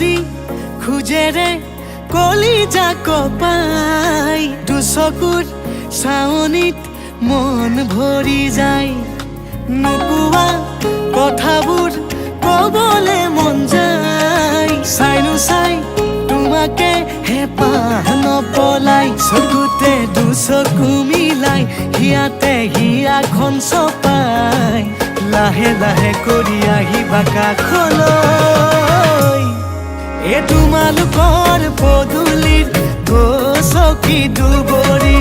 কৰি খুজেৰে কলিজা কপাই দুচকুৰ চাৱনিত মন ভৰি যায় নোকোৱা কথাবোৰ কবলে মন যায় চাইনো চাই তোমাকে হেঁপাহ নপলাই চকুতে দুচকু মিলাই হিয়াতে হিয়াখন চপাই লাহে লাহে কৰি আহিবা কাষলৈ তোমালোকৰ পদূলিৰ গছকি দুবৰি